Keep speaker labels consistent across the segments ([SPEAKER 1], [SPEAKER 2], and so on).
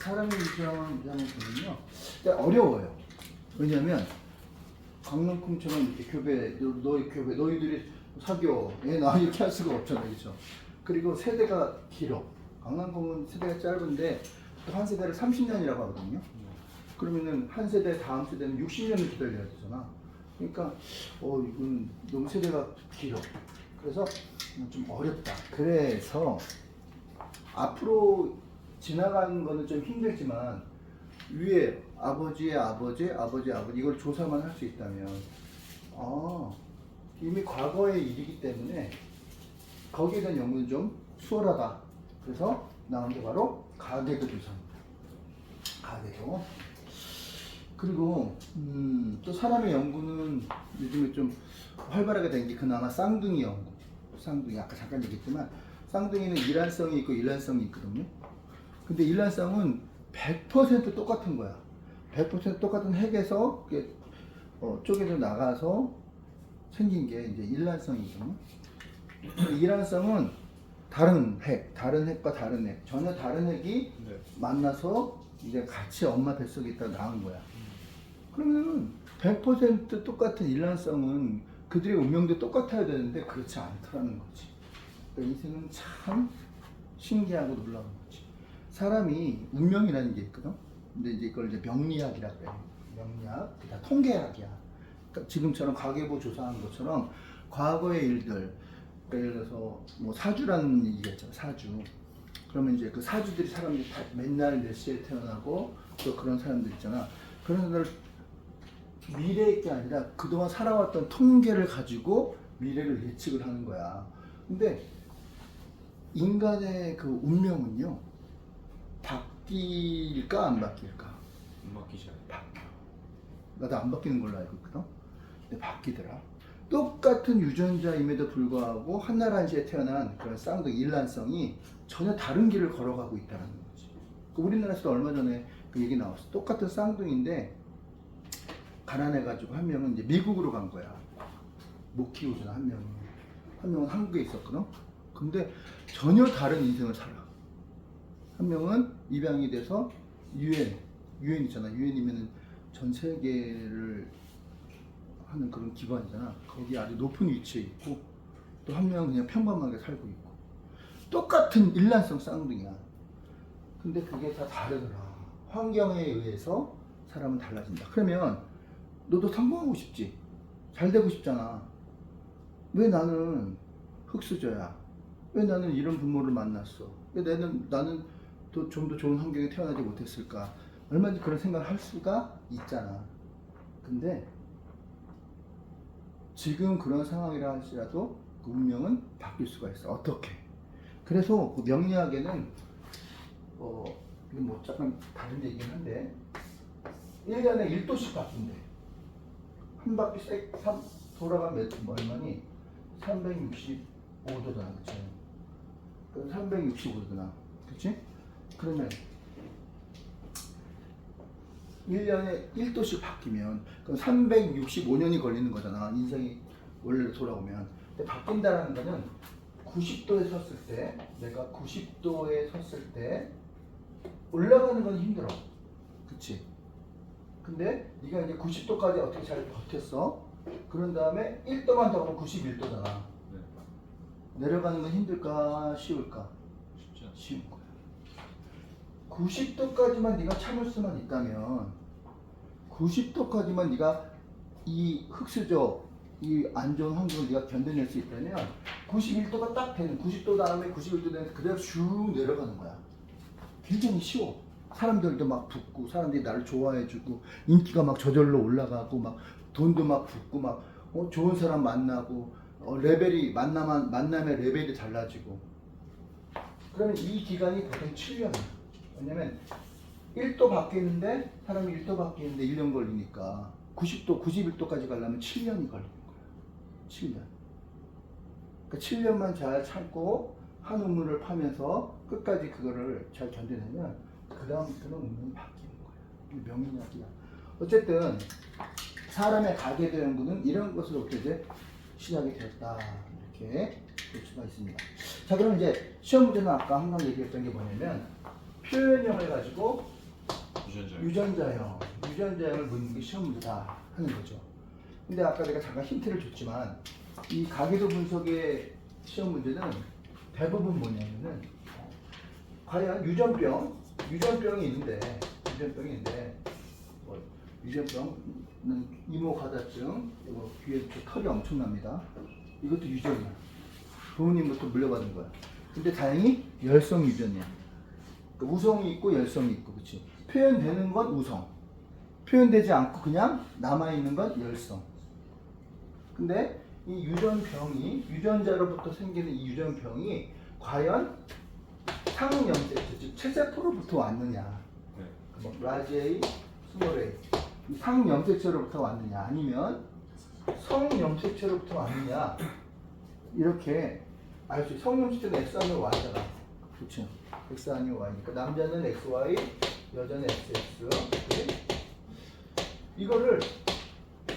[SPEAKER 1] 사람의 유전을 보면요, 어려워요. 왜냐하면 강남콩처럼 이렇게 교배, 너희 교배, 너희들이 사겨, 나 이렇게 할 수가 없잖아요, 그렇죠? 그리고 세대가 길어. 강남콩은 세대가 짧은데 또 한 세대를 30년이라고 하거든요. 그러면은 한 세대 다음 세대는 60년을 기다려야 되잖아. 그러니까 이건 너무 세대가 길어. 그래서 좀 어렵다. 그래서 앞으로 지나가는 거는 좀 힘들지만 위에 아버지의 아버지, 아버지의 아버지 이걸 조사만 할 수 있다면 이미 과거의 일이기 때문에 거기에 대한 연구는 좀 수월하다. 그래서 나온 게 바로 가계도 조사입니다. 가계도. 그리고 또 사람의 연구는 요즘에 좀 활발하게 된 게 그나마 쌍둥이 연구. 쌍둥이 아까 잠깐 얘기했지만 쌍둥이는 일란성이 있고 일란성이 있거든요. 근데 일란성은 100% 똑같은 거야. 100% 똑같은 핵에서 쪼개져 나가서 생긴 게 이제 일란성이거든요. 일란성은 다른 핵과 다른 핵, 전혀 다른 핵이 만나서 이제 같이 엄마 뱃속에 있다 나온 거야. 그러면 100% 똑같은 일란성은 그들의 운명도 똑같아야 되는데 그렇지 않더라는 거지. 그러니까 인생은 참 신기하고 놀라운 거지. 사람이 운명이라는 게 있거든. 근데 이제 이걸 이제 명리학이라고 해요. 명리학, 다 통계학이야. 그러니까 지금처럼 가계부 조사한 것처럼 과거의 일들, 예를 들어서 뭐 사주라는 얘기가 있잖아. 사주. 그러면 이제 그 사주들이 사람들이 다 맨날 몇 시에 태어나고 또 그런 사람들 있잖아. 그런 사람들 미래의 게 아니라 그동안 살아왔던 통계를 가지고 미래를 예측을 하는 거야. 근데 인간의 그 운명은요, 바뀔까 안 바뀔까?
[SPEAKER 2] 안 바뀌지 않아요.
[SPEAKER 1] 바뀌어. 나도 안 바뀌는 걸로 알고 있거든. 근데 바뀌더라. 똑같은 유전자임에도 불구하고 한나라시에 태어난 그런 쌍둥이 일란성이 전혀 다른 길을 걸어가고 있다는 거지. 우리나라에서도 얼마 전에 그 얘기 나왔어. 똑같은 쌍둥이인데 가난해가지고 한 명은 이제 미국으로 간 거야. 못 키우잖아, 한 명은. 한 명은 한국에 있었거든. 근데 전혀 다른 인생을 살아. 한 명은 입양이 돼서 UN 있잖아. UN이면은 전 세계를 하는 그런 기관이잖아. 거기 아주 높은 위치에 있고, 또 한 명은 그냥 평범하게 살고 있고. 똑같은 일란성 쌍둥이야. 근데 그게 다 다르더라. 환경에 의해서 사람은 달라진다. 그러면 너도 성공하고 싶지? 잘 되고 싶잖아. 왜 나는 흙수저야? 왜 나는 이런 부모를 만났어? 왜 나는 좀 더 좋은 환경에 태어나지 못했을까? 얼마든지 그런 생각을 할 수가 있잖아. 근데 지금 그런 상황이라 할지라도 그 운명은 바뀔 수가 있어. 어떻게? 그래서 그 명리학에는 이건 뭐 잠깐 다른 얘기긴 한데 1년에 1도씩 바뀐대. 한 바퀴 돌아가면 얼마니? 365도잖아, 그치? 그럼 365도잖아, 그치? 그러면 1년에 1도씩 바뀌면 그럼 365년이 걸리는 거잖아, 인생이 원래로 돌아오면. 근데 바뀐다는 거는 90도에 섰을 때, 내가 90도에 섰을 때 올라가는 건 힘들어, 그치? 근데 네가 이제 90도까지 어떻게 잘 버텼어? 그런 다음에 1도만 더 가면 91도잖아.
[SPEAKER 2] 네.
[SPEAKER 1] 내려가는 건 힘들까 쉬울까?
[SPEAKER 2] 쉽지 않아요.
[SPEAKER 1] 쉬운 거야. 90도까지만 네가 참을 수만 있다면, 90도까지만 네가 이 흙수저, 이 안 좋은 환경을 네가 견뎌낼 수 있다면 91도가 딱 되는, 90도 다음에 91도 되는 그대로 쭉 내려가는 거야. 굉장히 쉬워. 사람들도 막 붙고, 사람들이 나를 좋아해주고, 인기가 막 저절로 올라가고, 막 돈도 막 붙고, 막 좋은 사람 만나고, 레벨이 만남의 레벨이 달라지고. 그러면 이 기간이 보통 7년이야. 왜냐면 1도 바뀌는데, 사람이 1도 바뀌는데 1년 걸리니까 90도, 91도까지 가려면 7년이 걸리는 거야. 7년. 그러니까 7년만 잘 참고 한 우물을 파면서 끝까지 그거를 잘 견뎌내면 그 다음부터는 운명이 바뀌는 거야. 이게 명리학이야. 어쨌든 사람의 가계도 연구는 이런 것으로부터 이제 시작이 되었다. 이렇게 볼 수가 있습니다. 자, 그럼 이제 시험 문제는 아까 항상 얘기했던 게 뭐냐면 표현형을 가지고 유전자형을 묻는 게 시험 문제다 하는 거죠. 근데 아까 내가 잠깐 힌트를 줬지만 이 가계도 분석의 시험 문제는 대부분 뭐냐면은 과연 유전병이 있는데 뭐 유전병은 이모가다증, 이거 귀에 털이 엄청납니다. 이것도 유전이야. 부모님부터 물려받은 거야. 근데 다행히 열성 유전이야. 그러니까 우성이 있고 열성이 있고, 그렇지. 표현되는 건 우성, 표현되지 않고 그냥 남아있는 건 열성. 근데 이 유전자로부터 생기는 이 유전병이 과연 상염색체, 즉 체세포로부터 왔느냐,
[SPEAKER 2] 네.
[SPEAKER 1] 뭐 라지 A, 스몰 A, 이 상염색체로부터 왔느냐, 아니면 성염색체로부터 왔느냐, 이렇게 알 수 있어요. 성염색체는 X 아니면 Y잖아. 그렇죠? X 아니면 Y니까 남자는 XY, 여자는 XX. 그치? 이거를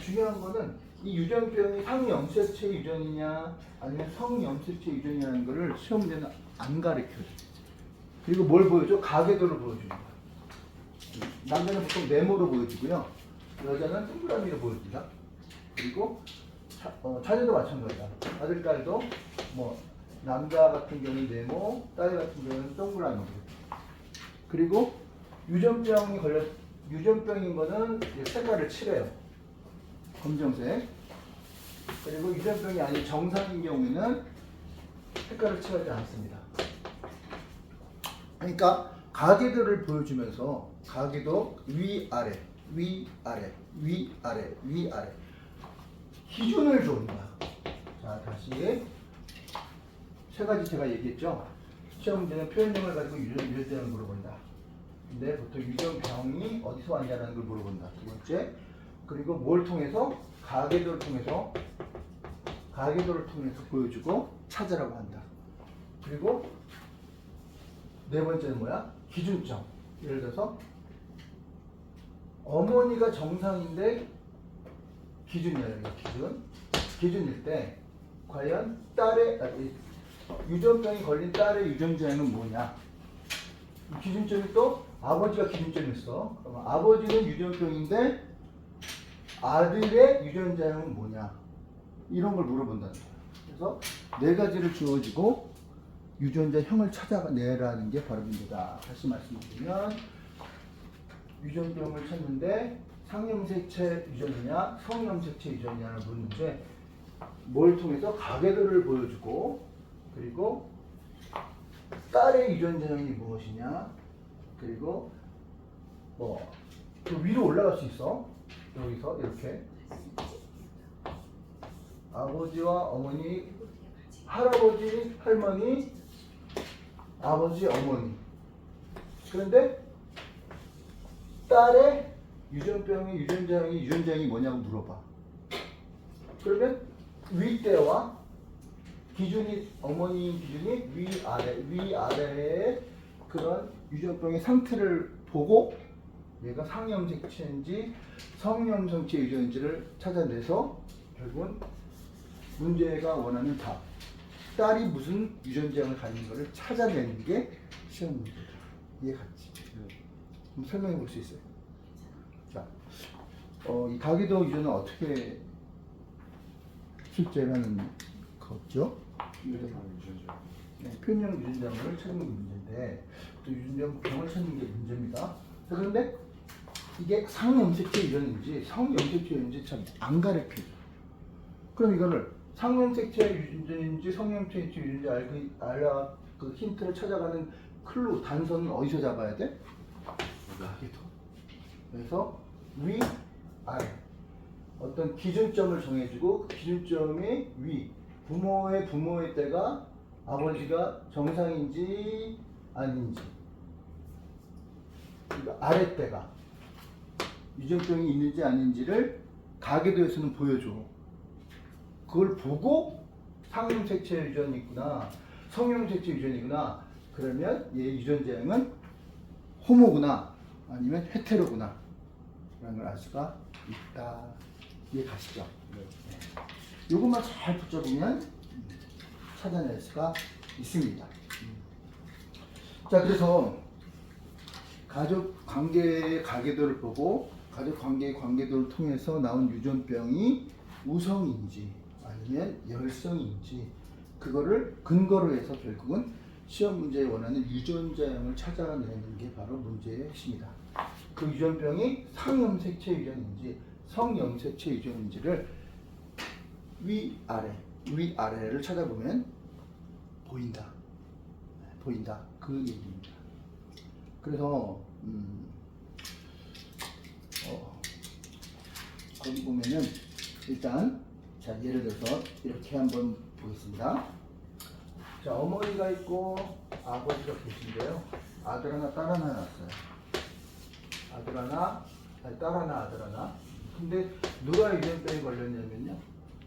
[SPEAKER 1] 중요한 거는 이 유전병이 상염색체 유전이냐 아니면 성염색체 유전이냐는 거를 시험 문제는 안 가르쳐요. 그리고 뭘 보여줘? 가계도를 보여주는 거야. 남자는 보통 네모로 보여주고요. 여자는 동그라미로 보여준다. 그리고 자녀도 마찬가지다. 아들, 딸도 뭐 남자 같은 경우는 네모, 딸 같은 경우는 동그라미. 그리고 유전병인 거는 색깔을 칠해요. 검정색. 그리고 유전병이 아닌 정상인 경우에는 색깔을 칠하지 않습니다. 그러니까 가계도를 보여주면서 가계도 위아래 기준을 줍니다. 자, 다시 세 가지 제가 얘기했죠. 시험 문제는 표현력을 가지고 유전자를 물어본다. 근데 보통 유전병이 어디서 왔냐라는 걸 물어본다. 두 번째, 그리고 뭘 통해서? 가계도를 통해서 보여주고 찾으라고 한다. 그리고 네 번째는 뭐야? 기준점. 예를 들어서 어머니가 정상인데 기준이야. 기준일 때 과연 유전병이 걸린 딸의 유전자는 뭐냐? 기준점이 또 아버지가 기준점이었어. 그러면 아버지는 유전병인데 아들의 유전자형은 뭐냐? 이런 걸 물어본다는 거야. 그래서 네 가지를 주어지고 유전자형을 찾아내라는 게 바로 문제다. 다시 말씀드리면 유전병을 찾는데 상염색체 유전이냐 성염색체 유전이냐를 묻는데 뭘 통해서 가계도를 보여주고 그리고 딸의 유전자형이 무엇이냐 그리고 그 위로 올라갈 수 있어. 여기서 이렇게 아버지와 어머니, 할아버지, 할머니, 아버지, 어머니. 그런데 딸의 유전자형이 뭐냐고 물어봐. 그러면 윗대와 기준이 어머니 기준이 위아래의 그런 유전병의 상태를 보고 얘가 상염색체인지 성염색체 유전인지를 찾아내서 결국은 문제가 원하는 답, 딸이 무슨 유전자형을 가진 것을 찾아내는 게 시험 문제다. 이해갔지? 한번 설명해 볼 수 있어요? 자, 이 가계도 유전은 어떻게 실제라는 거죠? 표현형 유전자를 찾는 게 문제인데 또 유전자병을 찾는 게 문제입니다. 자, 그런데 이게 상염색체 유전인지 성염색체 유전인지 참 안 가르쳐요. 그럼 이거를 상염색체 유전인지 성염색체 유전인지 그 힌트를 찾아가는 클루 단서는 어디서 잡아야 돼? 가계도. 그래서 위, 아래 어떤 기준점을 정해주고 그 기준점이 위 부모의 때가 아버지가 정상인지 아닌지 그러니까 아래 때가 유전병이 있는지 아닌지를 가계도에서는 보여줘. 그걸 보고 상염색체 유전이 있구나 성염색체 유전이 있구나 그러면 얘 유전자형은 호모구나 아니면 헤테로구나 라는 걸 알 수가 있다. 이해 가시죠? 네. 요것만 잘 붙여보면 찾아낼 수가 있습니다. 자, 그래서 가족 관계의 가계도를 보고 가족 관계의 관계도를 통해서 나온 유전병이 우성인지 아니면 열성인지 그거를 근거로 해서 결국은 시험 문제에 원하는 유전자형을 찾아내는 게 바로 문제의 핵심이다. 그 유전병이 상염색체 유전인지 성염색체 유전인지를 위아래를 찾아보면 보인다. 그 얘기입니다. 그래서 거기 보면은 일단 자 예를 들어서 이렇게 한번 보겠습니다. 자 어머니가 있고 아버지가 계신데요. 아들 하나 딸 하나 낳았어요. 아들 하나 딸 하나 아들 하나. 근데 누가 유전병에 걸렸냐면요.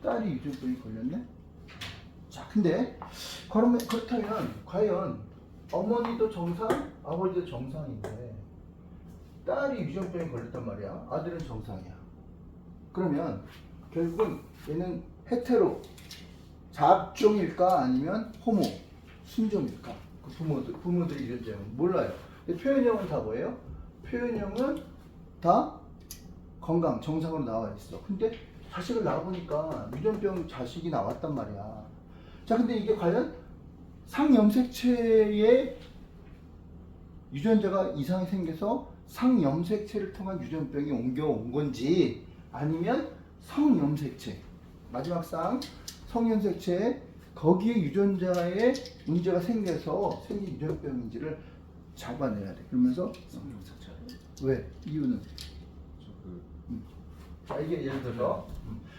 [SPEAKER 1] 딸이 유전병에 걸렸네. 자 근데 그렇다면 과연 어머니도 정상, 아버지도 정상인데 딸이 유전병에 걸렸단 말이야. 아들은 정상이야. 그러면 결국은 얘는 헤테로 잡종일까 아니면 호모 순종일까? 그 부모들이 유전자형은 몰라요. 근데 표현형은 다 뭐예요? 표현형은 다 건강 정상으로 나와 있어. 근데 자식을 낳아보니까 유전병 자식이 나왔단 말이야. 자 근데 이게 과연 상염색체의 유전자가 이상이 생겨서 상염색체를 통한 유전병이 옮겨온 건지 아니면 성염색체 마지막 상 성염색체 거기에 유전자에 문제가 생겨서 생긴 유전병인지를 잡아내야 돼. 그러면서
[SPEAKER 2] 성염색체.
[SPEAKER 1] 왜? 이유는?
[SPEAKER 2] 저그
[SPEAKER 1] 자 이게 예를 들어서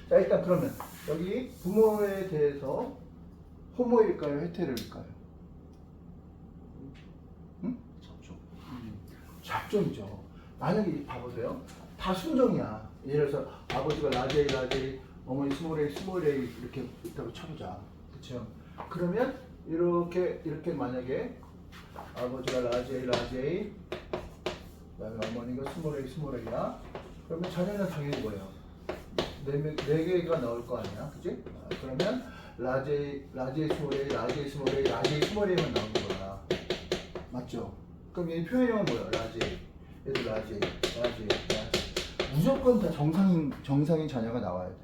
[SPEAKER 1] 자 일단 그러면 여기 부모에 대해서 호모일까요? 헤테로일까요? 응?
[SPEAKER 2] 잡종.
[SPEAKER 1] 잡종이죠. 만약에 봐보세요. 다 순종이야. 예를 들어서 아버지가 라제이, 어머니 스모레이 이렇게 있다고 쳐보자. 그쵸? 그러면 이렇게 만약에 아버지가 라제이, 그다음에 어머니가 스모레이야. 그러면 자녀는 당연히 뭐예요? 네 개가 나올 거 아니야, 그치? 그러면 라제이 스모레이만 나오는 거야. 맞죠? 그럼 이 표현형은 뭐야? 얘도 라제이. 무조건 다 정상인 자녀가 나와야 돼.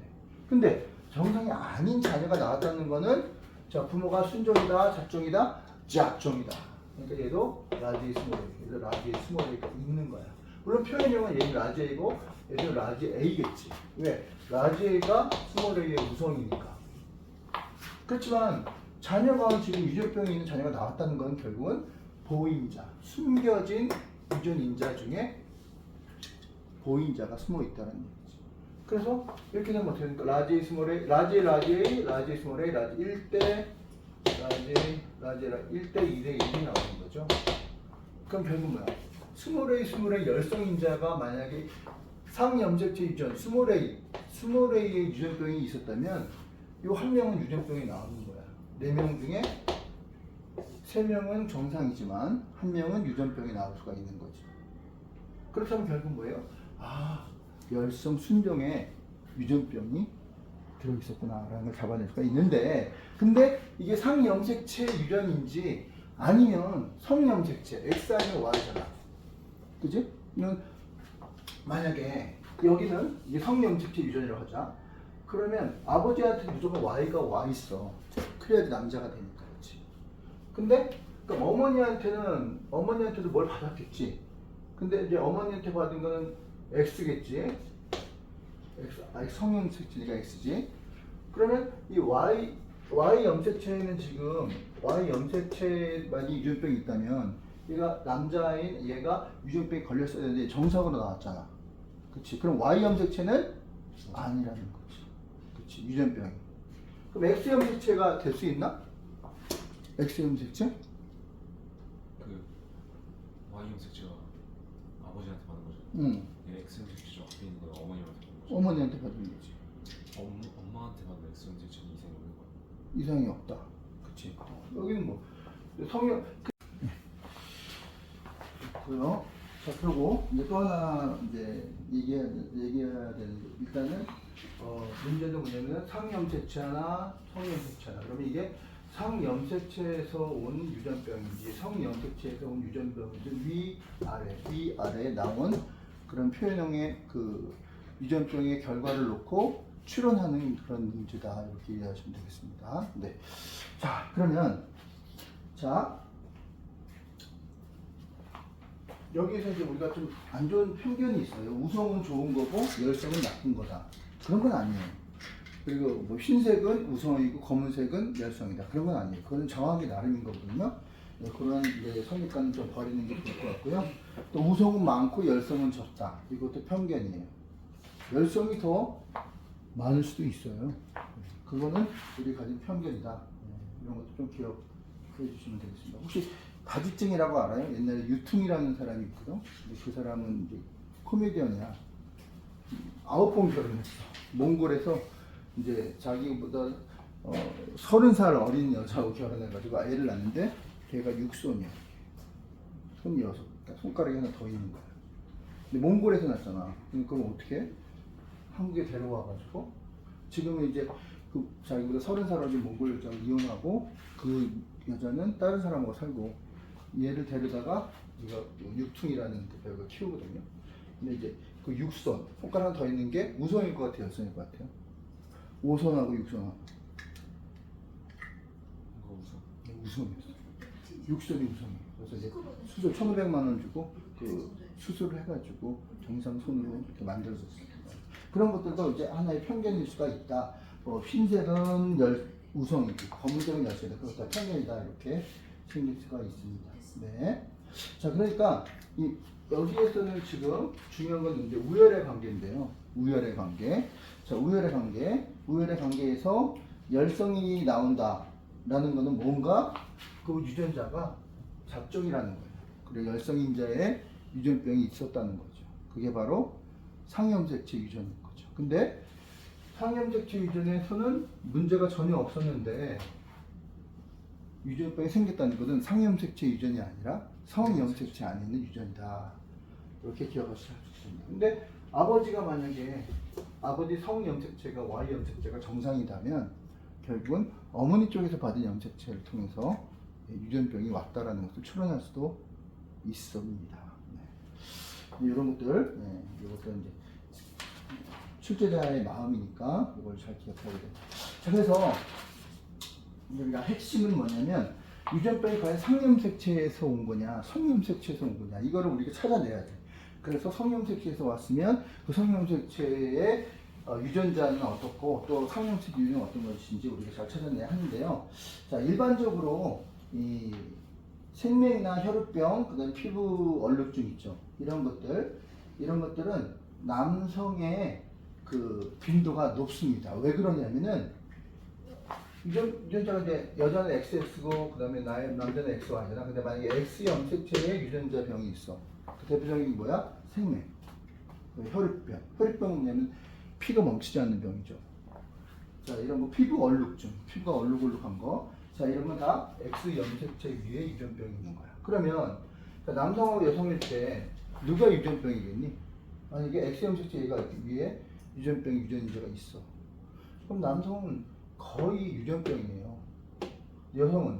[SPEAKER 1] 근데 정상이 아닌 자녀가 나왔다는 거는 자 부모가 순종이다, 잡종이다, 짝종이다. 그러니까 얘도 라제이 스모레이가 있는 거야. 물론 표현형은 얘는 라제이고 얘도 라제이겠지. 왜? 라제이가 스모레이의 우성이니까. 그렇지만 자녀가 지금 유전병이 있는 자녀가 나왔다는 건 결국은 보인자, 숨겨진 유전인자 중에 보인자가 숨어 있다는 얘기지. 그래서 이렇게 되면 어떻게 됩니까? 라제이 스모레이 1대 2대 1이 나오는 거죠. 그럼 결국 뭐야? 스모레이 열성인자가 만약에 상염색체 유전 스모레이의 유전병이 있었다면 이 한 명은 유전병이 나오는 거야. 4명 중에 3명은 정상이지만 한 명은 유전병이 나올 수가 있는 거지. 그렇다면 결국 뭐예요? 열성 순종에 유전병이 들어있었구나라는 걸 잡아낼 수가 있는데 근데 이게 상염색체 유전인지 아니면 성염색체 X 아니면 Y잖아. 그지? 이건 만약에 여기는 이게 성염색체 유전이라고 하자. 그러면 아버지한테 무조건 Y가 와 있어. 그래야지 남자가 되니까 그렇지. 근데 그럼 어머니한테도 뭘 받았겠지. 근데 이제 어머니한테 받은 거는 X겠지. 성염색체니까 X지. 그러면 이 Y 염색체에는 지금 Y 염색체만이 유전병이 있다면 얘가 남자인 얘가 유전병이 걸렸어야 되는데 정상으로 나왔잖아. 그렇지. 그럼 Y 염색체는 아니라는 거지. 그렇지. 유전병이. 그럼 X 염색체가 될 수 있나? X 염색체?
[SPEAKER 2] 그 Y 염색체가 아버지한테 받은 거죠.
[SPEAKER 1] 응.
[SPEAKER 2] X 염색체죠. 앞에 있는 건 어머니한테 받은 거죠.
[SPEAKER 1] 어머니한테 받은 거지.
[SPEAKER 2] 엄마한테 받은 X 염색체는 이상이 없는 거야.
[SPEAKER 1] 이상이 없다. 그치. 여기는 뭐 성형 고요. 자 그리고 이제 또 하나 이제 얘기해야 되는데 일단은 문제는 뭐냐면 상염색체 하나, 성염색체 하나. 그러면 이게 상염색체에서 온 유전병인지 성염색체에서 온 유전병인지 위아래 나온 그런 표현형의 그 유전병의 결과를 놓고 추론하는 그런 문제다 이렇게 이해하시면 되겠습니다. 네. 자 그러면 자 여기서 이제 우리가 좀 안 좋은 편견이 있어요. 우성은 좋은 거고 열성은 나쁜 거다. 그런 건 아니에요. 그리고 뭐 흰색은 우성이고 검은색은 열성이다. 그런 건 아니에요. 그건 정하기 나름인 거거든요. 네, 그런 선입관은 좀 버리는 게 좋을 것 같고요. 또 우성은 많고 열성은 적다. 이것도 편견이에요. 열성이 더 많을 수도 있어요. 그거는 우리 가진 편견이다. 네, 이런 것도 좀 기억해 주시면 되겠습니다. 혹시 바지증이라고 알아요? 옛날에 유퉁이라는 사람이 있거든. 근데 그 사람은 이제 코미디언이야. 9번 결혼했어. 몽골에서 이제 자기보다 30살 어린 여자하고 결혼해가지고 애를 낳는데 걔가 육손이야. 손 6, 그러니까 손가락이 하나 더 있는 거야. 근데 몽골에서 낳잖아. 그럼 어떻게 해? 한국에 데려와가지고 지금은 이제 그 자기보다 30살 어린 몽골 여자를 이혼하고 그 여자는 다른 사람하고 살고 얘를 데려다가 우리가 육퉁이라는 그 배우가 키우거든요. 근데 이제 그 육손 손가락 하나 더 있는 게 우손일 것 같아요, 열손일 것 같아요. 5손하고 6손하고
[SPEAKER 2] 이거 우선
[SPEAKER 1] 우손이었어. 육손이 우손이에요. 그래서 이제 수술 1,500만 원 주고 그 수술을 해가지고 정상 손으로 이렇게 만들어졌어요. 그런 것들도 이제 하나의 편견일 수가 있다. 흰색은 우성이고 검은색은 열쇠다. 그것도 다 편견이다. 이렇게 생길 수가 있습니다. 네. 자, 그러니까 여기에서는 지금 중요한 건 이제 우열의 관계인데요. 우열의 관계. 자, 우열의 관계에서 열성이 나온다라는 것은 뭔가 그 유전자가 잡종이라는 거예요. 그리고 열성인자의 유전병이 있었다는 거죠. 그게 바로 상염색체 유전인 거죠. 근데 상염색체 유전에서는 문제가 전혀 없었는데 유전병이 생겼다는 것은 상염색체 유전이 아니라 성염색체 안에 있는 유전이다. 이렇게 기억하셔야 좋습니다. 근데 아버지가 만약에 아버지 성염색체가 Y염색체가 정상이라면 결국은 어머니 쪽에서 받은 염색체를 통해서 유전병이 왔다라는 것을 추론할 수도 있습니다. 네. 이런 것들, 이것도 이제 출제자의 마음이니까 이걸 잘 기억해야 됩니다. 자, 그래서 우리가 핵심은 뭐냐면 유전병이 과연 상염색체에서 온 거냐, 성염색체에서 온 거냐, 이거를 우리가 찾아내야 돼. 그래서 성염색체에서 왔으면 그 성염색체의 유전자는 어떻고 또 상염색체 유전은 어떤 것인지 우리가 잘 찾아내야 하는데요. 자, 일반적으로 이 생명이나 혈우병, 그다음 피부 얼룩증 있죠. 이런 것들은 남성의 그 빈도가 높습니다. 왜 그러냐면은 유전자가 이제 여자는 XX고 그다음에 남자는 XY잖아. 근데 만약에 X 염색체의 유전자 병이 있어. 그 대표적인 게 뭐야? 생맹, 혈우병. 혈우병은 뭐냐면 피가 멈추지 않는 병이죠. 자, 이런 거 피부 얼룩증, 피부가 얼룩얼룩한 거. 자, 이런 건 다 X 염색체 위에 유전병이 있는 거야. 그러면 남성하고 여성일 때 누가 유전병이겠니? 만약에 X 염색체 위에 유전인자가 있어. 그럼 남성은 거의 유전병이에요. 여성은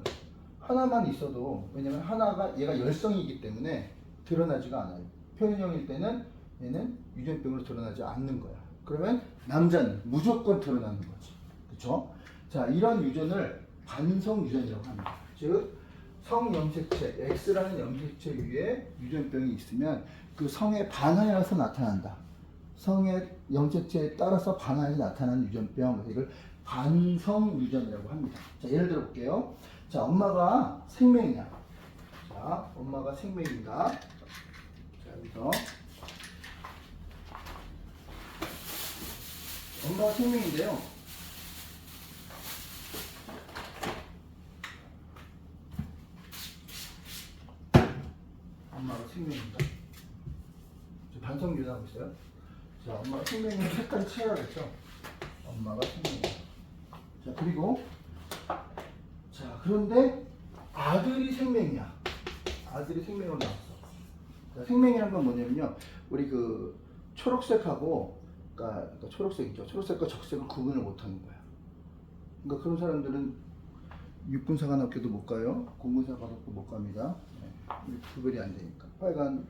[SPEAKER 1] 하나만 있어도, 왜냐면 하나가 얘가 열성이기 때문에 드러나지가 않아요. 표현형일 때는 얘는 유전병으로 드러나지 않는 거야. 그러면 남자는 무조건 드러나는 거지. 그쵸? 자, 이런 유전을 반성 유전이라고 합니다. 즉 성염색체 X라는 염색체 위에 유전병이 있으면 그 성에 반하여서 나타난다. 성의 염색체에 따라서 반하여서 나타나는 유전병, 이걸 반성 유전이라고 합니다. 자, 예를 들어 볼게요. 자, 엄마가 생명이야. 자, 엄마가 생명이다. 자, 여기서 엄마가 생명인데요. 엄마가 생명입니다. 반성 유전하고 있어요. 자, 엄마가 생명의 색깔 칠하겠죠. 엄마가 생명이다. 자, 그리고 자, 그런데 아들이 생명이야. 아들이 생명으로 나왔어. 자, 생명이란 건 뭐냐면요, 우리 그 초록색하고, 그러니까 초록색이죠. 초록색과 적색을 구분을 못하는 거야. 그러니까 그런 사람들은 육군사관학교도 못 가요. 공군사관학교도 못 갑니다. 네. 구별이 안 되니까. 빨간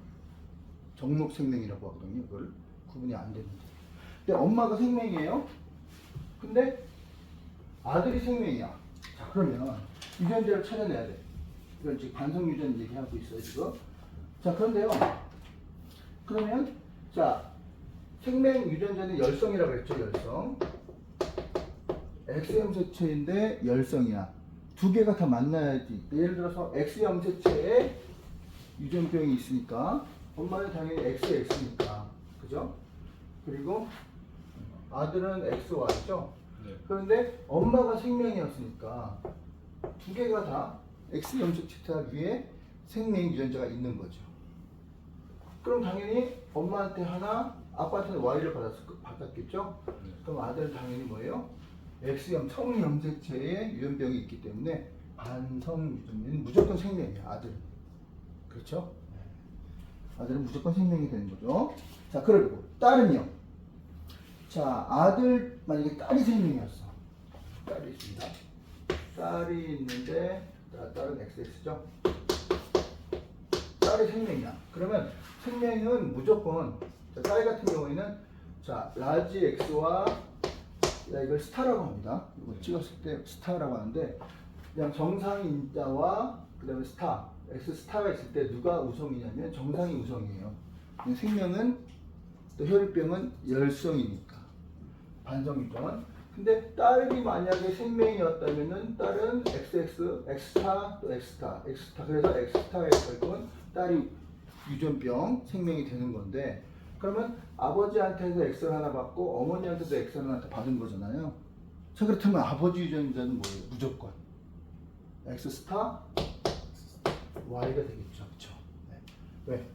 [SPEAKER 1] 정록생명이라고 하거든요. 그걸 구분이 안 됩니다. 근데 엄마가 생명이에요. 근데 아들이 생명이야. 자, 그러면 유전자를 찾아내야 돼. 이건 지금 관성 유전 얘기하고 있어요, 지금. 자, 그런데요. 그러면, 자, 생명 유전자는 열성이라고 했죠, 열성. X염색체인데 열성이야. 두 개가 다 만나야지. 예를 들어서 X염색체에 유전병이 있으니까 엄마는 당연히 XX니까. 그죠? 그리고 아들은 XY죠?
[SPEAKER 2] 네.
[SPEAKER 1] 그런데 엄마가 생명이었으니까 두 개가 다 X염색체 위에 생명 유전자가 있는 거죠. 그럼 당연히 엄마한테 하나, 아빠한테는 Y를 받았겠죠?
[SPEAKER 2] 네.
[SPEAKER 1] 그럼 아들은 당연히 뭐예요? X염, 성염색체에 유전병이 있기 때문에 반성 유전자는 무조건 생명이야, 아들은. 그렇죠? 아들은 무조건 생명이 되는 거죠. 자, 그리고 딸은요. 자, 아들, 만약에 딸이 생명이었어. 딸이 있습니다. 딸이 있는데, 딸은 XX죠? 딸이 생명이야. 그러면 생명은 무조건, 자, 딸 같은 경우에는, 자, 라지 X와, 야, 이걸 스타라고 합니다. 이거 찍었을 때 스타라고 하는데, 그냥 정상 인자와 그 다음에 스타, X 스타가 있을 때 누가 우성이냐면 정상이 우성이에요. 생명은, 또 혈액병은 열성이니까. 반성유전. 근데 딸이 만약에 생명이었다면은 딸은 XX, X스타, 또 X스타, X스타. 그래서 X스타의 결국은 딸이 유전병 생명이 되는 건데, 그러면 아버지한테서 X를 하나 받고 어머니한테도 X를 하나 받은 거잖아요. 자, 그렇다면 아버지 유전자는 뭐예요? 무조건 X스타, Y가 되겠죠. 그렇죠? 네. 왜?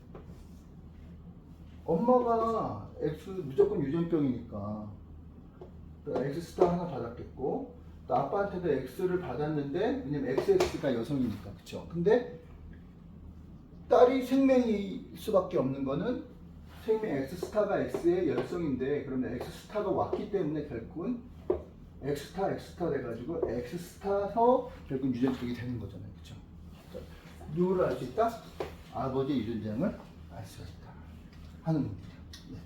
[SPEAKER 1] 엄마가 X 무조건 유전병이니까 X스타 하나 받았겠고, 또 아빠한테도 X를 받았는데, 왜냐면 XX가 여성이니까, 그쵸? 근데 딸이 생명일 수밖에 없는 거는 생명 X스타가 X의 열성인데, 그러면 X스타가 왔기 때문에 결국은 X스타 돼가지고 X스타서 결국 유전병이 되는 거잖아요, 그쵸? 누구를 알 수 있다? 아버지의 유전장을 알 수 있다 하는 겁니다. 네.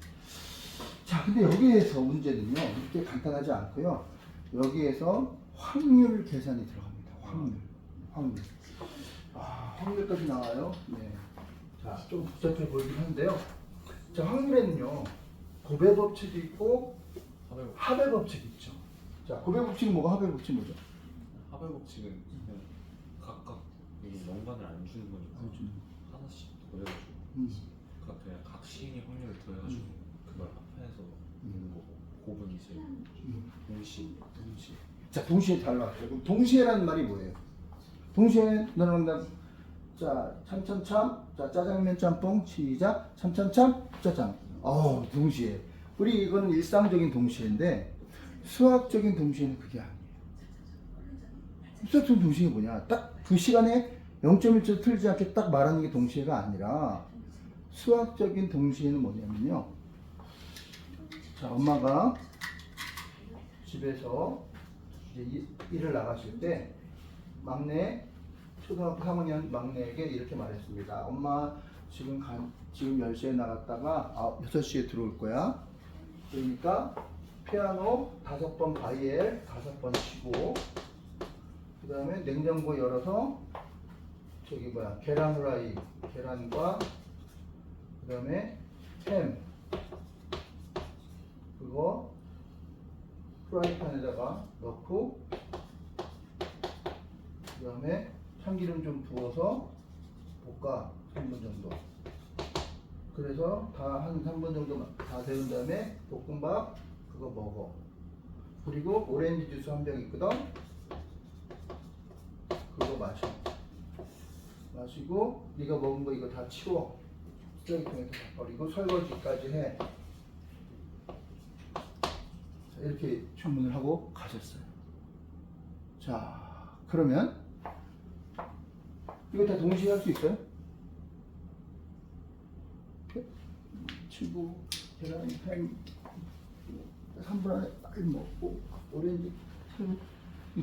[SPEAKER 1] 자, 근데 여기에서 문제는요, 이렇게 간단하지 않고요. 여기에서 확률 계산이 들어갑니다. 확률. 확률까지 나와요. 네. 자, 좀 복잡해 보이긴 한데요. 자, 확률에는요, 고배 법칙이 있고 합의 법칙이 있죠. 자, 고배 법칙은 뭐고 합의 법칙은 뭐죠?
[SPEAKER 2] 합의 법칙은 그냥 각각 이게 연관을 안 주는 거니까 하나씩 더해가지고 그냥 각 시인의 확률을 더해가지고 그걸 합해서 있는 거고, 곱은 이제 동시.
[SPEAKER 1] 자, 동시에 잘 나왔죠. 그럼 동시에라는 말이 뭐예요? 동시에 너는 자, 참참참, 자, 짜장면 짬뽕, 시작, 참참참, 짜장. 동시에. 우리 이거는 일상적인 동시에인데 수학적인 동시에는 그게 아니에요. 수학적인 동시에 뭐냐? 딱 그 시간에 0.1초 틀리지 않게 딱 말하는 게 동시에가 아니라, 수학적인 동시에는 뭐냐면요. 자, 엄마가 집에서 이제 일을 나가실 때 막내 초등학교 3학년 막내에게 이렇게 말했습니다. 엄마 지금 10시에 나갔다가 6시에 들어올 거야. 그러니까 피아노 5번 바이엘 5번 치고, 그 다음에 냉장고 열어서 계란 후라이, 계란과 그 다음에 햄, 그거 프라이팬에다가 넣고, 그 다음에 참기름 좀 부어서 볶아 3분 정도. 그래서 다 한 3분 정도 다 데운 다음에 볶음밥 그거 먹어. 그리고 오렌지 주스 한 병 있거든. 그거 마시고 네가 먹은 거 이거 다 치워. 쓰레기통에 다 버리고 설거지까지 해. 이렇게 주문을 하고 가셨어요. 자, 그러면 이거 다 동시에 할 수 있어요? 치고 계란, 햄 3분 안에 빨리 먹고 오렌지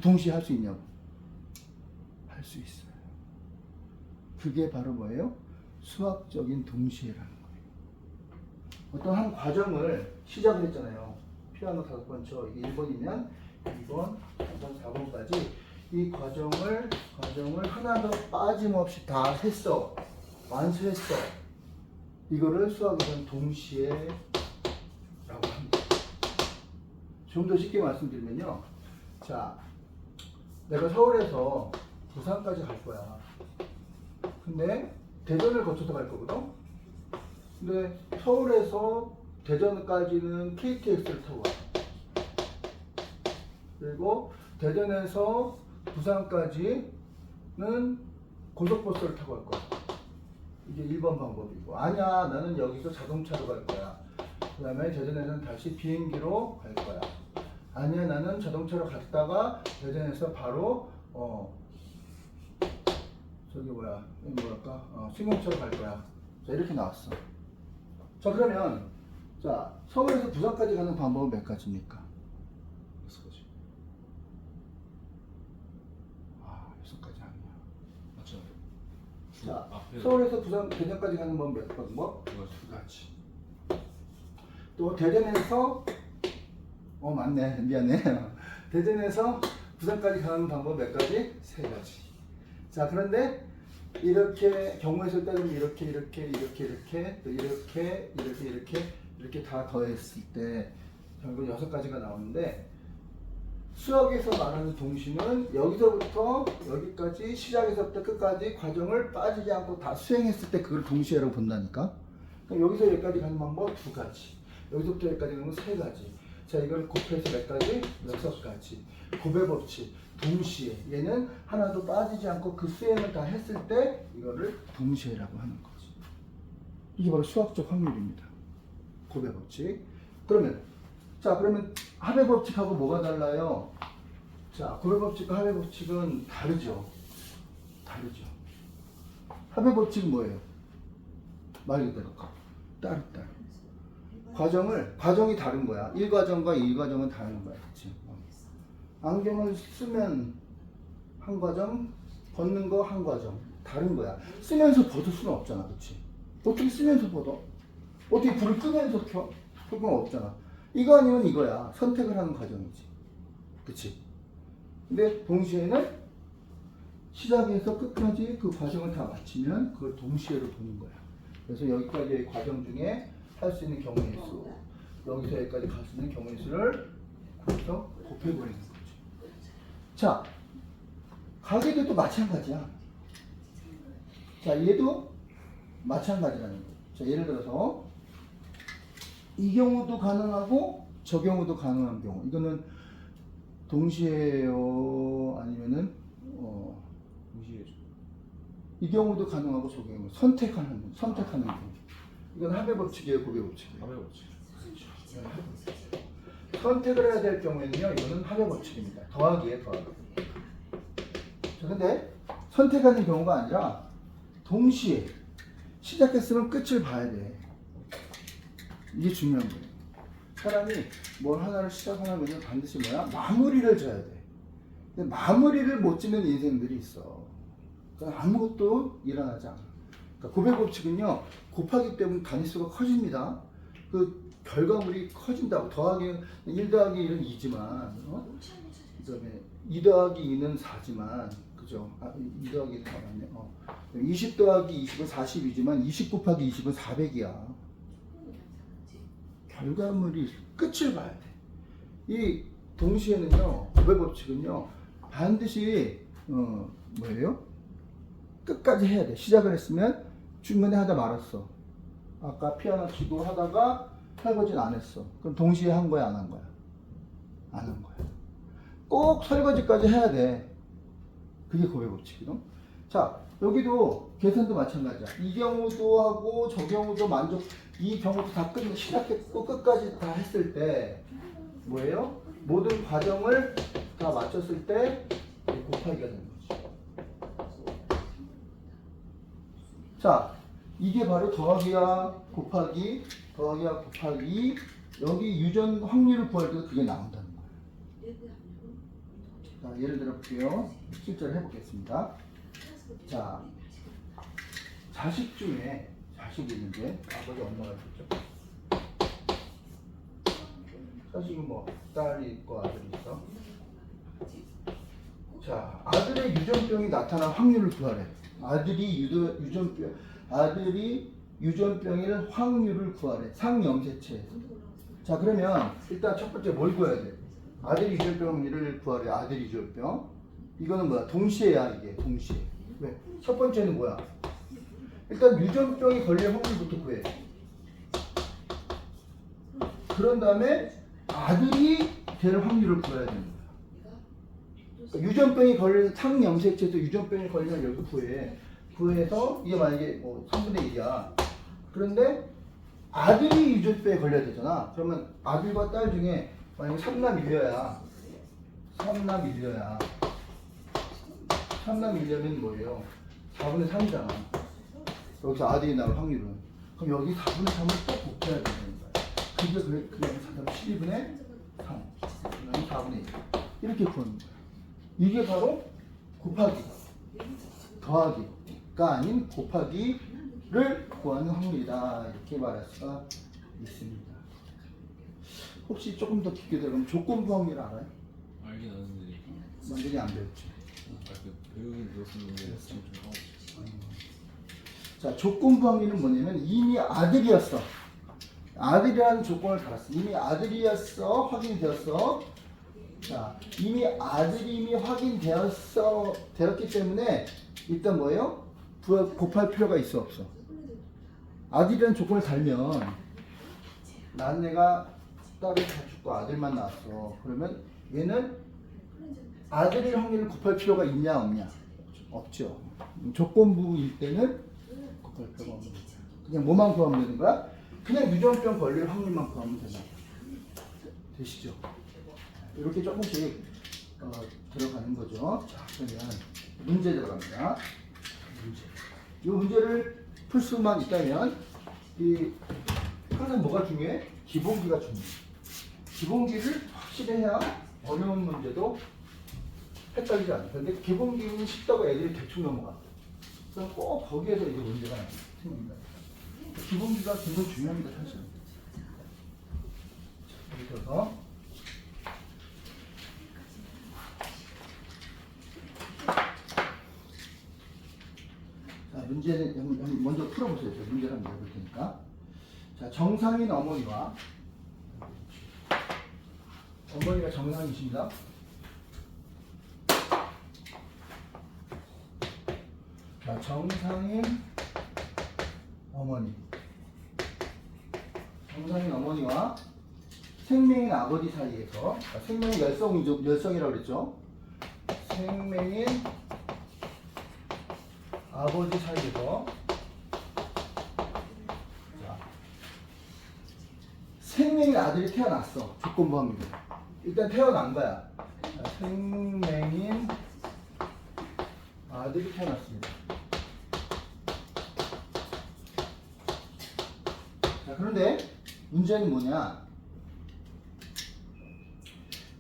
[SPEAKER 1] 동시에 할 수 있냐고. 할 수 있어요. 그게 바로 뭐예요? 수학적인 동시에라는 거예요. 어떤 한 과정을 시작을 했잖아요. 피아노 5번처 1번이면 2번, 3번, 4번까지 이 과정을 하나도 빠짐없이 다 했어. 완수했어. 이거를 수학에서는 동시에라고 합니다. 좀 더 쉽게 말씀드리면요. 자, 내가 서울에서 부산까지 갈 거야. 근데 대전을 거쳐서 갈 거거든. 근데 서울에서 대전까지는 KTX를 타고 가. 그리고 대전에서 부산까지는 고속버스를 타고 갈 거야. 이게 1번 방법이고. 아니야, 나는 여기서 자동차로 갈 거야. 그 다음에 대전에서는 다시 비행기로 갈 거야. 아니야, 나는 자동차로 갔다가 대전에서 바로 저기 승용차로 갈 거야. 자, 이렇게 나왔어. 자, 그러면 자, 서울에서 부산까지 가는 방법은 몇 가지입니까?
[SPEAKER 2] 6가지.
[SPEAKER 1] 6가지 아니야.
[SPEAKER 2] 맞죠?
[SPEAKER 1] 자,
[SPEAKER 2] 앞에
[SPEAKER 1] 서울에서 부산, 대전까지 가는 방법 몇 방법?
[SPEAKER 2] 2가지.
[SPEAKER 1] 또 대전에서 맞네, 미안해. 대전에서 부산까지 가는 방법 몇 가지? 3가지. 자, 그런데 이렇게 경우의 수를 따지면 이렇게 또 이렇게 다 더했을 때 결국 6가지가 나오는데, 수학에서 말하는 동시는 여기서부터 여기까지 시작에서부터 끝까지 과정을 빠지지 않고 다 수행했을 때 그걸 동시에라고 본다니까. 그럼 여기서 여기까지 가는 방법 2가지, 여기서부터 여기까지 가는 건 3가지. 자, 이걸 곱해서 몇 가지? 6가지. 곱의 법칙, 동시에. 얘는 하나도 빠지지 않고 그 수행을 다 했을 때 이거를 동시에라고 하는 거지. 이게 바로 수학적 확률입니다. 곱의 법칙. 그러면 합의 법칙하고 뭐가 달라요? 자, 곱의 법칙과 합의 법칙은 다르죠. 합의 법칙은 뭐예요? 말 그대로 따로따로. 과정이 다른 거야. 1과정과 2과정은 다른 거야. 그치? 안경을 쓰면 한 과정, 벗는 거 한 과정. 다른 거야. 쓰면서 벗을 수는 없잖아. 그치? 어떻게 쓰면서 벗어? 어떻게 불을 끄면서 켜? 그건 없잖아. 이거 아니면 이거야. 선택을 하는 과정이지. 그치? 근데 동시에는 시작에서 끝까지 그 과정을 다 마치면 그걸 동시에로 보는 거야. 그래서 여기까지의 과정 중에 할 수 있는 경우의 수, 여기서 여기까지 갈 수 있는 경우의 수를 거기서 곱해버리는 거지. 자, 가계도 마찬가지야. 자, 얘도 마찬가지라는 거예요. 자, 예를 들어서 이 경우도 가능하고 저 경우도 가능한 경우. 이거는 동시에요, 아니면은
[SPEAKER 2] 동시에죠.
[SPEAKER 1] 이 경우도 가능하고 저 경우 선택하는 경우. 이건 합의 법칙이에요, 곱의 법칙이에요.
[SPEAKER 2] 합의 법칙.
[SPEAKER 1] 선택을 해야 될 경우에는요, 이거는 합의 법칙입니다. 더하기에 더하기. 자, 근데 선택하는 경우가 아니라 동시에 시작했으면 끝을 봐야 돼. 이게 중요한 거예요. 사람이 뭘 하나를 시작하면 반드시 마무리를 져야 돼. 근데 마무리를 못 짓는 인생들이 있어. 그러니까 아무것도 일어나지 않아. 그러니까 곱의 법칙은요, 곱하기 때문에 단위수가 커집니다. 그 결과물이 커진다고. 더하기 1 더하기 1은 2지만, 그다음에 2 더하기 2는 4지만, 그죠? 2 더하기 2는 4 맞네. 20 더하기 20은 40이지만 20 곱하기 20은 400이야. 결과물이 끝을 봐야 돼. 이 동시에는요, 곱의 법칙은요, 반드시 끝까지 해야 돼. 시작을 했으면 중간에 하다 말았어. 아까 피아노 치고 하다가 설거지는 안 했어. 그럼 동시에 한 거야, 안 한 거야? 안 한 거야. 꼭 설거지까지 해야 돼. 그게 곱의 법칙이거든. 자, 여기도 계산도 마찬가지야. 이 경우도 하고 저 경우도 이 경우도 다 시작했고 끝까지 다 했을 때 뭐예요? 모든 과정을 다 마쳤을 때 곱하기가 되는 거지. 자, 이게 바로 더하기와 곱하기, 여기 유전 확률을 구할 때도 그게 나온다는 거예요. 자, 예를 들어 볼게요. 실제로 해보겠습니다. 자, 자식 중에 자식이 있는데 아버지 엄마가 있겠죠. 자식이 뭐 딸이 있고 아들이 있어. 자, 아들의 유전병이 나타날 확률을 구하래. 아들이 유전병일 확률을 구하래. 상염세체에서. 자, 그러면 일단 첫 번째 뭘 구해야 돼? 아들이 유전병을 구하래. 아들이 유전병. 이거는 뭐야? 동시에야 이게 동시에. 왜? 첫 번째는 뭐야? 일단 유전병이 걸릴 확률부터 구해. 그런 다음에 아들이 될 확률을 구해야 되는 거야. 그러니까 유전병이 걸릴 상염색체도 유전병이 걸리면 여기서 구해. 구해서 이게 만약에 뭐 3분의 1이야. 그런데 아들이 유전병에 걸려야 되잖아. 그러면 아들과 딸 중에 만약에 3남 1녀야. 3남 1녀면 뭐예요? 4분의 3이잖아. 여기서 아들이 나올 확률은. 그럼 여기 4분의 3을 또 곱해야 되는 거야. 그게 12분의 3. 그다음에 4분의 1. 이렇게 구하는 거야. 이게 바로 곱하기, 더하기가 아닌 곱하기를 구하는 확률이다. 이렇게 말할 수가 있습니다. 혹시 조금 더 깊게 들어가면 조건부 확률 알아요?
[SPEAKER 2] 알긴 아는데
[SPEAKER 1] 완전히 안 배웠죠.
[SPEAKER 2] 배우긴 배웠었는데 지금 좀 하고 싶어요.
[SPEAKER 1] 자, 조건부 확률은 뭐냐면 이미 아들이었어. 아들이라는 조건을 달았어. 이미 아들이었어. 확인이 되었어. 자, 이미 아들이 확인되었기 때문에 일단 뭐예요? 곱할 필요가 있어 없어? 아들이라는 조건을 달면 난 내가 딸을 다 죽고 아들만 낳았어. 그러면 얘는 아들일 확률을 곱할 필요가 있냐 없냐? 없죠. 조건부일 때는 곱할 필요가 없는 거야. 그냥 뭐만 구하면 되는 거야? 그냥 유전병 걸릴 확률만 구하면 되는 거야. 되시죠? 이렇게 조금씩 들어가는 거죠. 자, 그러면 문제 들어갑니다. 이 문제를 풀 수만 있다면 항상 뭐가 중요해? 기본기가 중요해. 기본기를 확실히 해야 어려운 문제도 헷갈리지 않아. 그런데 기본기는 쉽다고 애들이 대충 넘어가. 그럼 꼭 거기에서 이제 문제가 생깁니다. 기본기가 굉장히 중요합니다, 사실은. 이렇게 해서 자, 문제는 먼저 풀어보세요. 문제를 한번 내볼 테니까. 자, 정상인 어머니와 어머니가 정상이십니다. 자, 정상인 어머니와 생명인 아버지 사이에서 생명의 열성이라고 그랬죠. 생명인 아버지 사이에서 자, 생명인 아들이 태어났어. 조건부 확률. 일단 태어난 거야. 자, 생명인 아들이 태어났습니다. 자, 그런데 문제는 뭐냐?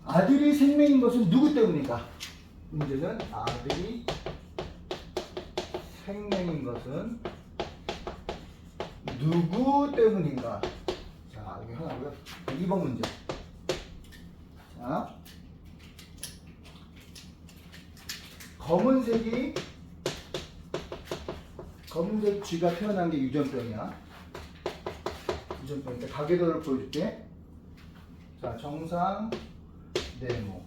[SPEAKER 1] 아들이 생명인 것은 누구 때문인가? 문제는 아들이 생명인 것은 누구 때문인가? 자, 여기 하나고요. 2번 문제. 자, 검은색 쥐가 태어난 게 유전병이야. 유전병인데 가계도를 보여줄게. 자, 정상, 네모.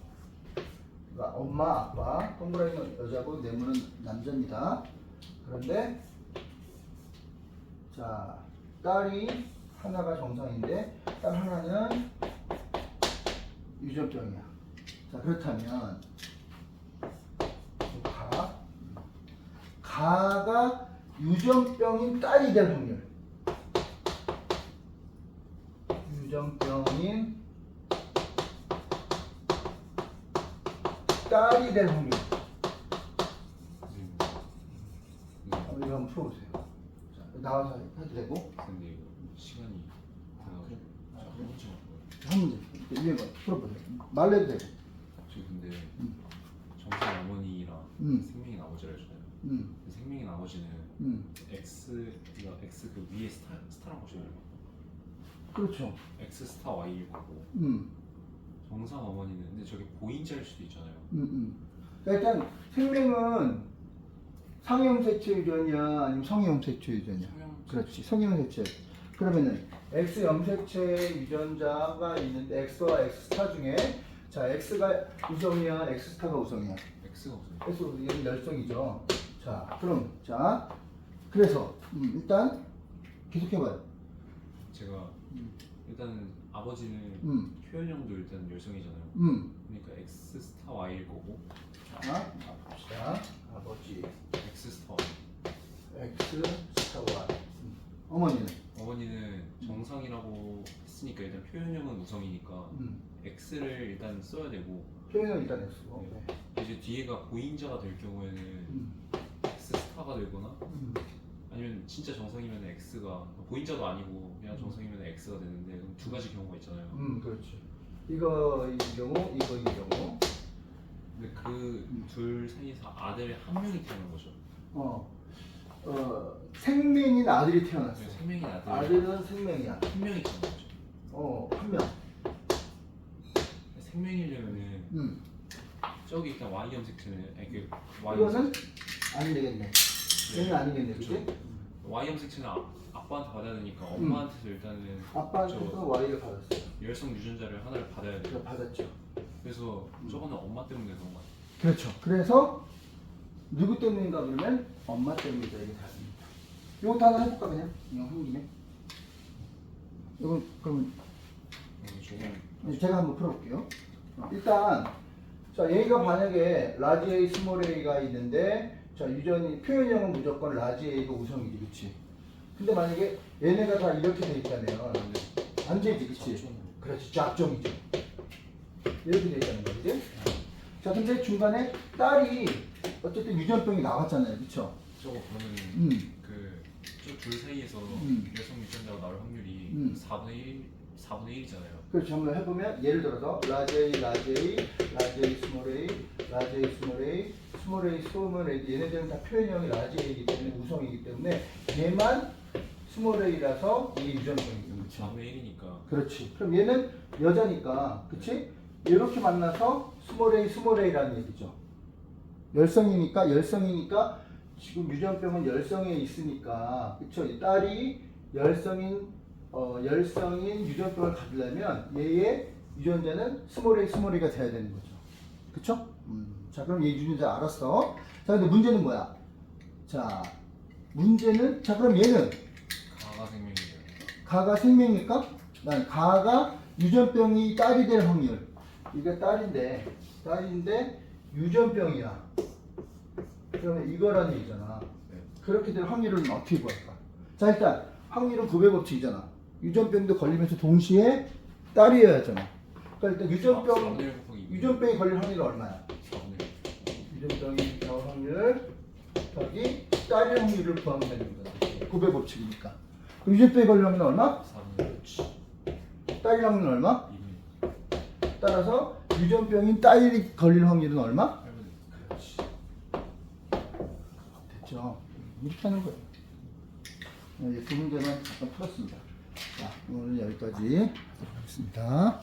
[SPEAKER 1] 그러니까 엄마, 아빠, 동그라미는 여자고 네모는 남자입니다. 그런데 자, 딸이 하나가 정상인데 딸 하나는 유전병이야. 자, 그렇다면 가가 유전병인 딸이 될 확률. 유전병인 딸이 될 확률. 이거 한번 풀어보세요. 자, 나와서 해도 되고.
[SPEAKER 2] 근데 이거 시간이 돼가지고 한 번쯤
[SPEAKER 1] 한 문제. 위에 거 풀어보세요. 말로 해도 되고.
[SPEAKER 2] 저 근데 정상 어머니랑 생명인 아버지를 해주나요? 생명인 아버지는 X 그 위에 스타라고 보시면
[SPEAKER 1] 그렇죠.
[SPEAKER 2] X 스타 Y일 거고 정상 어머니는 근데 저게 보인자일 수도 있잖아요.
[SPEAKER 1] 그러니까 일단 생명은 상형색체 유전이야 아니면 성형색체 유전이야? 그렇지, 성형색체. 그러면은 X 염색체 유전자가 있는데 X와 X 스타 중에 자 X가 우성이야, X 스타가 우성이야?
[SPEAKER 2] X가 없어요.
[SPEAKER 1] X 얘는 열성이죠. 자 그럼 자 그래서 일단 계속해봐요.
[SPEAKER 2] 제가 일단은 아버지는 표현형도 일단 열성이잖아요. 그러니까 X 스타 Y일 거고.
[SPEAKER 1] 자 봅시다. 아버지
[SPEAKER 2] X 스타 Y.
[SPEAKER 1] X 스타 Y. 어머니는
[SPEAKER 2] 정상이라고 했으니까 일단 표현형은 우성이니까 X를 일단 써야 되고.
[SPEAKER 1] 표현은 일단 X고.
[SPEAKER 2] 네. 이제 뒤에가 보인자가 될 경우에는 X 스타가 되거나 아니면 진짜 정상이면 X가 보인자도 아니고 그냥 정상이면 X가 되는데 그럼 두 가지 경우가 있잖아요.
[SPEAKER 1] 그렇지. 이거 이 경우, 이거 이 경우.
[SPEAKER 2] 근데 그 둘 사이에서 아들 한 명이 태어난 거죠.
[SPEAKER 1] 생명인 아들이 태어났어.
[SPEAKER 2] 네, 생명인 아들.
[SPEAKER 1] 아들은 생명이야.
[SPEAKER 2] 한 명이 태어난 거죠.
[SPEAKER 1] 한 명.
[SPEAKER 2] 생명이려면은 저기 일단 Y 염색체는 이게
[SPEAKER 1] 이거는 안 되겠네. 얘는 아니겠네, 그렇지?
[SPEAKER 2] Y 염색체는 아빠한테 받아야 되니까 엄마한테서 일단은
[SPEAKER 1] 아빠한테서 Y를 받았어요.
[SPEAKER 2] 열성 유전자를 하나를 받아야 돼요.
[SPEAKER 1] 받았죠.
[SPEAKER 2] 그래서 저거는 엄마 때문에 그런 거 같아요.
[SPEAKER 1] 그렇죠. 그래서 누구 때문인가 그러면 엄마 때문이다 이게 답입니다. 이것도 하나 해볼까 그냥? 이거 한 김에. 이건 그러면 제가 한번 풀어볼게요. 일단 자 얘가 만약에 라지 A, 스몰 A가 있는데 자 유전이 표현형은 무조건 라지 A가 우성이지, 그렇지? 근데 만약에 얘네가 다 이렇게 돼 있다면 안 되지, 그렇지? 그렇지, 짝종이죠. 이렇게 돼 있다는 거지. 자 근데 중간에 딸이 어쨌든 유전병이 나왔잖아요, 그렇죠?
[SPEAKER 2] 저거 그러면은 그저 둘 사이에서
[SPEAKER 1] 음.
[SPEAKER 2] 열성 유전자가 나올 확률이 4분의 1이잖아요.
[SPEAKER 1] 그렇죠. 한번 해보면 예를 들어서 라지 A, 라지 A, 라지 A, 스몰 A, 라지 A, 스몰 A, 스몰 A, 스몰 A 얘네들은 다 표현형이 라지 A이기 때문에 우성이기 때문에 얘만 스몰 A라서 이 유전병이죠. 그렇죠.
[SPEAKER 2] 4분의 1이니까.
[SPEAKER 1] 그렇지. 그럼 얘는 여자니까, 그렇지? 이렇게 만나서 스몰 A, 스몰 A라는 얘기죠. 열성이니까 지금 유전병은 열성에 있으니까, 그렇죠? 딸이 열성인 유전병을 가지려면 얘의 유전자는 스몰 A가 돼야 되는 거죠. 그쵸? 자, 그럼 얘 유전자 알았어. 자, 근데 문제는 뭐야? 자, 문제는, 자, 그럼 얘는?
[SPEAKER 2] 가가 생명이에요.
[SPEAKER 1] 가가 생명일까? 난 가가 유전병이 딸이 될 확률. 이게 딸인데 유전병이야. 그러면 이거라는 얘기잖아.
[SPEAKER 2] 네.
[SPEAKER 1] 그렇게 될 확률은 어떻게 구할까? 자, 일단 확률은 구배 법칙이잖아. 유전병도 걸리면서 동시에 딸이어야 하잖아. 그러니까 일단 유전병이 걸릴 확률은 얼마야?
[SPEAKER 2] 4분의 1.
[SPEAKER 1] 유전병이 나올 확률 더하기 딸의 확률을 구하면 되는 거다. 구배 법칙이니까. 그럼 유전병이 걸릴 확률은 얼마?
[SPEAKER 2] 4분의 1.
[SPEAKER 1] 딸의 확률은 얼마?
[SPEAKER 2] 2분의
[SPEAKER 1] 따라서 유전병인 딸이 걸릴 확률은 얼마?
[SPEAKER 2] 8분의 1. 그렇지.
[SPEAKER 1] 됐죠. 이렇게 하는 거예요. 이제 두 문제만 잠깐 풀었습니다. 자, 오늘 여기까지 하도록 하겠습니다.